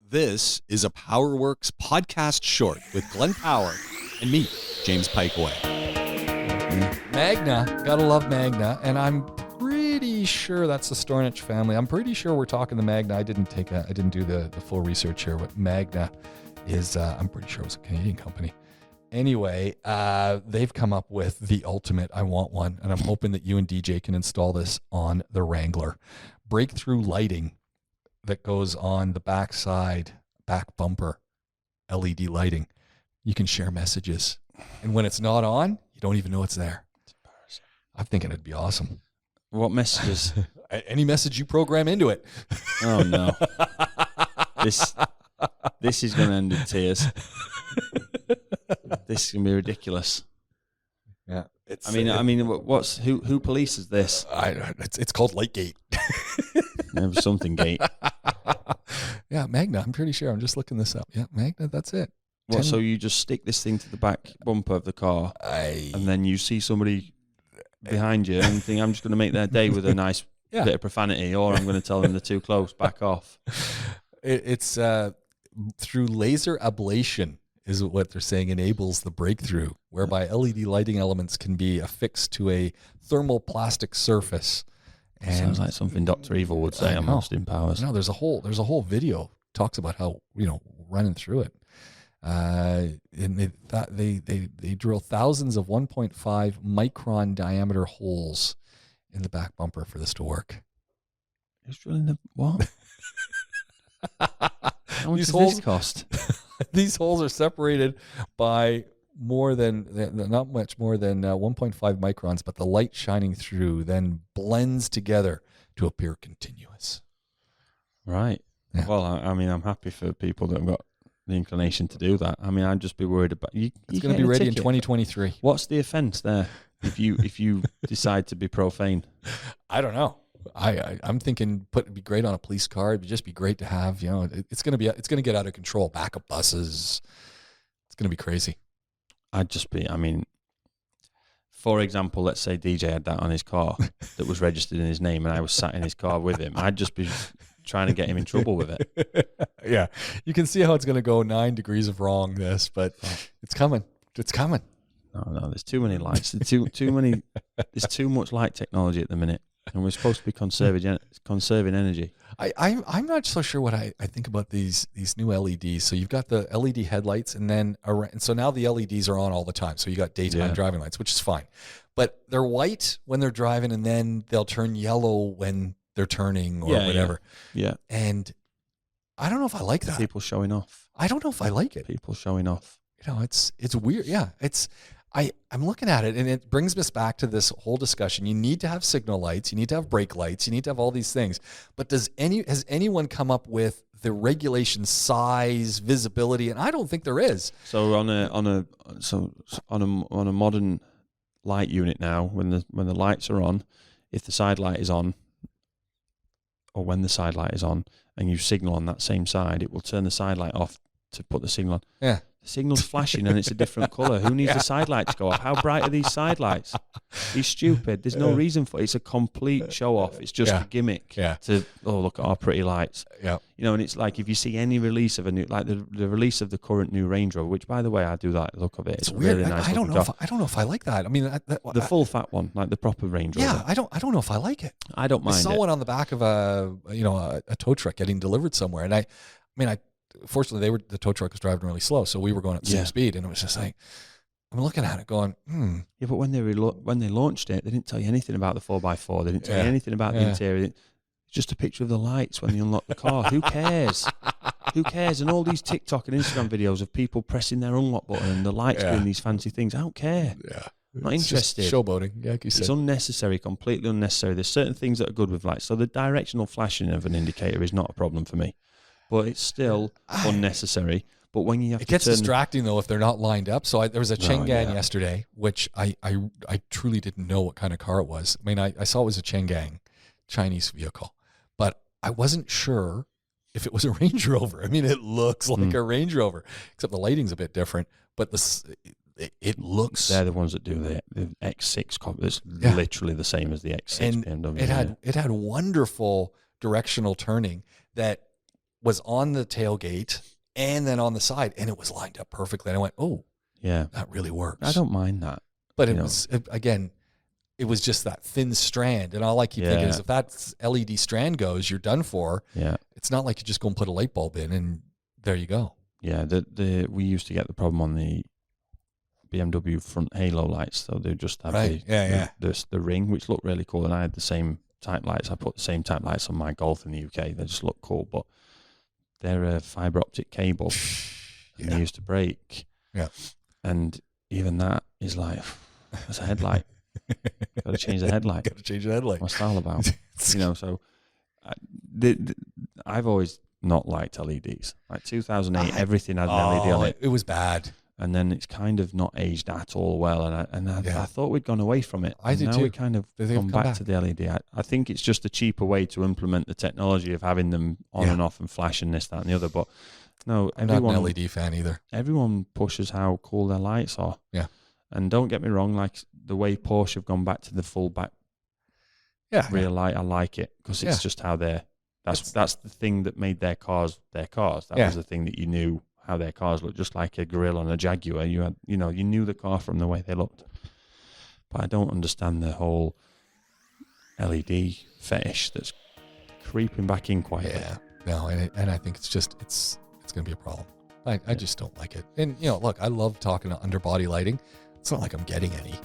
This is a PowerWorks podcast short with Glenn Power and me, James Pikeway. Magna, gotta love Magna, and I'm pretty sure that's the Stornich family. I'm pretty sure we're talking the Magna. I didn't do the full research here, but Magna is, I'm pretty sure it was a Canadian company. Anyway, they've come up with the ultimate, I want one, and I'm hoping that you and DJ can install this on the Wrangler. Breakthrough lighting that goes on the back bumper, LED lighting. You can share messages. And when it's not on, you don't even know it's there. It's embarrassing. I'm thinking it'd be awesome. What messages? Any message you program into it. Oh, no. This is going to end in tears. This is going to be ridiculous. Yeah. I mean, who polices this? It's called Lightgate. There's something gate. Yeah, Magna. I'm pretty sure. I'm just looking this up. Yeah, Magna. That's it. What? So you just stick this thing to the back bumper of the car, and then you see somebody behind you and think, I'm just going to make their day with a nice bit of profanity, or I'm going to tell them they're too close. Back off. It's through laser ablation is what they're saying enables the breakthrough, whereby LED lighting elements can be affixed to a thermoplastic surface. And sounds like something Dr. Evil would say on Austin Powers. No, there's a whole video talks about how, running through it. And they drill thousands of 1.5 micron diameter holes in the back bumper for this to work. Who's drilling the what? How much does this cost? These holes are separated by not much more than 1.5 microns, but the light shining through then blends together to appear continuous. Right. Yeah. Well, I mean, I'm happy for people that have got the inclination to do that. I mean, I'd just be worried about you. It's going to be ready in 2023. What's the offence there if you decide to be profane? I don't know. I'm thinking it'd be great on a police car. It'd just be great to have. It's going to get out of control. Backup buses. It's going to be crazy. For example, let's say DJ had that on his car that was registered in his name and I was sat in his car with him. I'd just be trying to get him in trouble with it. Yeah. You can see how it's going to go 9 degrees of wrong, but it's coming. It's coming. No, there's too many lights. There's too much light technology at the minute. And we're supposed to be conserving energy. I'm not so sure what I think about these new LEDs. So you've got the LED headlights, and so now the LEDs are on all the time. So you got daytime driving lights, which is fine. But they're white when they're driving, and then they'll turn yellow when they're turning or whatever. Yeah. And I don't know if I like that. People showing off. I don't know if I like it. People showing off. It's weird. Yeah. I'm looking at it, and it brings us back to this whole discussion. You need to have signal lights. You need to have brake lights. You need to have all these things. But has anyone come up with the regulation size, visibility? And I don't think there is. So on a modern light unit now, when the lights are on, if the side light is on, or when the side light is on, and you signal on that same side, it will turn the side light off to put the signal on. Yeah. Signal's flashing and it's a different colour. Who needs the side light to go off? How bright are these side lights? He's stupid. There's no reason for it. It's a complete show off. It's just a gimmick to, look at our pretty lights. Yeah. And it's like if you see any release of a new, like the release of the current new Range Rover, which by the way, I do like the look of it. It's weird. Really nice. I don't know if I like that. I mean, the full fat one, like the proper Range Rover. Yeah, I don't know if I like it. I don't mind it. I saw one on the back of a tow truck getting delivered somewhere. And I fortunately, the tow truck was driving really slow, so we were going at the same speed, and it was just like, I'm looking at it going, Yeah, but when they launched it, they didn't tell you anything about the 4x4. They didn't tell you anything about the interior. It's just a picture of the lights when you unlock the car. Who cares? Who cares? And all these TikTok and Instagram videos of people pressing their unlock button and the lights doing these fancy things. I don't care. Yeah. I'm not interested. Just showboating, like you said. It's unnecessary, completely unnecessary. There's certain things that are good with lights. So the directional flashing of an indicator is not a problem for me. But it's still unnecessary. But when you have it gets distracting though if they're not lined up. So there was a Chang'an yesterday, which I truly didn't know what kind of car it was. I mean, I saw it was a Chang'an, Chinese vehicle, but I wasn't sure if it was a Range Rover. I mean, it looks like a Range Rover, except the lighting's a bit different. But it looks. They're the ones that do the X6. It's literally the same as the X6 and BMW. It had wonderful directional turning that. was on the tailgate and then on the side, and it was lined up perfectly. And I went, oh, Yeah. that really works. I don't mind that. But it was just that thin strand. And all I keep thinking is if that LED strand goes, you're done for. Yeah. It's not like you just go and put a light bulb in and there you go. Yeah. We used to get the problem on the BMW front halo lights. So they just have the ring, which looked really cool. And I had the same type lights. I put the same type lights on my Golf in the UK. They just look cool. But they're a fiber optic cable and they used to break. Yeah. And even that is like, it's a headlight. Got to change the headlight. Got to change the headlight. What's style about? So I've always not liked LEDs. Like 2008, everything had an LED on it. It was bad. And then it's kind of not aged at all well. And I thought we'd gone away from it. I did too. Now we kind of come back to the LED. I think it's just a cheaper way to implement the technology of having them on and off and flash and this, that, and the other. But no, I'm not an LED fan either. Everyone pushes how cool their lights are. Yeah. And don't get me wrong, like the way Porsche have gone back to the full back rear light, I like it because it's just how that's the thing that made their cars their cars. That was the thing that you knew how their cars looked, just like a Gorilla and a Jaguar. You had, you knew the car from the way they looked. But I don't understand the whole LED fetish that's creeping back in quietly. Yeah. No, and I think it's going to be a problem. I just don't like it. And look, I love talking to underbody lighting. It's not like I'm getting any.